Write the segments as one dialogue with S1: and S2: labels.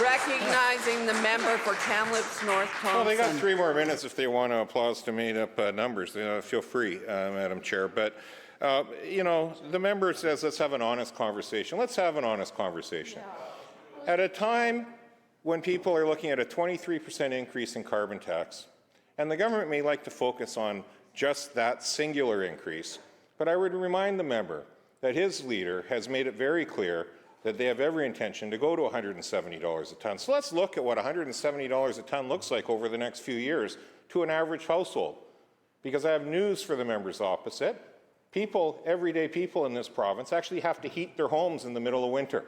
S1: Recognizing the member for Kamloops North Thompson.
S2: Well, they got 3 more minutes if they want to applause to made up numbers. Feel free, Madam Chair. But, you know, the member says let's have an honest conversation. Let's have an honest conversation. At a time when people are looking at a 23% increase in carbon tax, and the government may like to focus on just that singular increase, but I would remind the member that his leader has made it very clear that they have every intention to go to $170 a tonne. So let's look at what $170 a tonne looks like over the next few years to an average household. Because I have news for the members opposite. People, everyday people in this province, actually have to heat their homes in the middle of winter.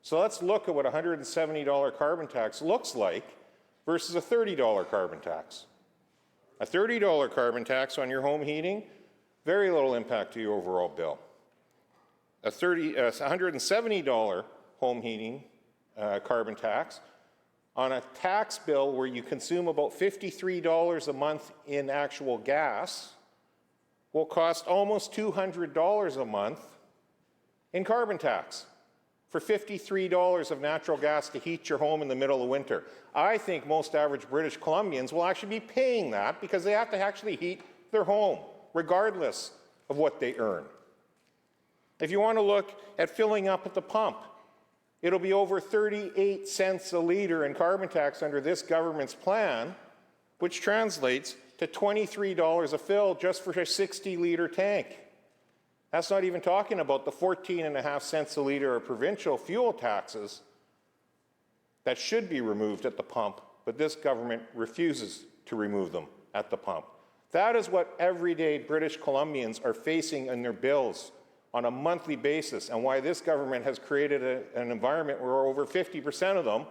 S2: So let's look at what a $170 carbon tax looks like versus a $30 carbon tax. A $30 carbon tax on your home heating, very little impact to your overall bill. A $170 home heating carbon tax on a tax bill where you consume about $53 a month in actual gas will cost almost $200 a month in carbon tax for $53 of natural gas to heat your home in the middle of winter. I think most average British Columbians will actually be paying that because they have to actually heat their home, regardless of what they earn. If you want to look at filling up at the pump, it'll be over 38 cents a litre in carbon tax under this government's plan, which translates to $23 a fill just for a 60-litre tank. That's not even talking about the 14.5 cents a litre of provincial fuel taxes that should be removed at the pump, but this government refuses to remove them at the pump. That is what everyday British Columbians are facing in their bills on a monthly basis, and why this government has created an environment where over 50% of them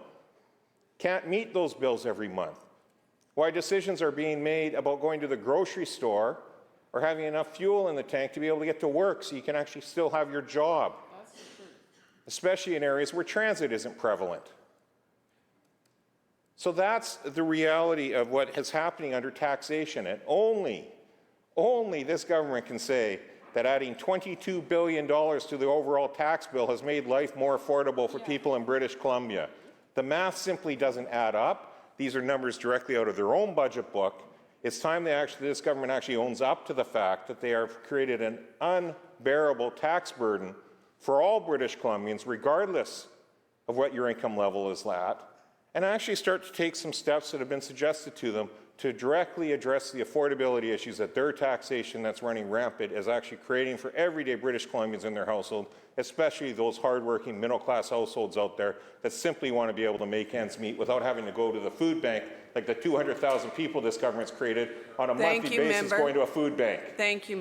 S2: can't meet those bills every month. Why decisions are being made about going to the grocery store or having enough fuel in the tank to be able to get to work so you can actually still have your job, especially in areas where transit isn't prevalent. So that's the reality of what is happening under taxation, and only this government can say that adding $22 billion to the overall tax bill has made life more affordable for people in British Columbia. The math simply doesn't add up. These are numbers directly out of their own budget book. It's time this government actually owns up to the fact that they have created an unbearable tax burden for all British Columbians, regardless of what your income level is at, and actually start to take some steps that have been suggested to them to directly address the affordability issues that their taxation that's running rampant is actually creating for everyday British Columbians in their household, especially those hardworking middle-class households out there that simply want to be able to make ends meet without having to go to the food bank like the 200,000 people this government's created on a monthly basis going to a food bank.
S1: Thank you,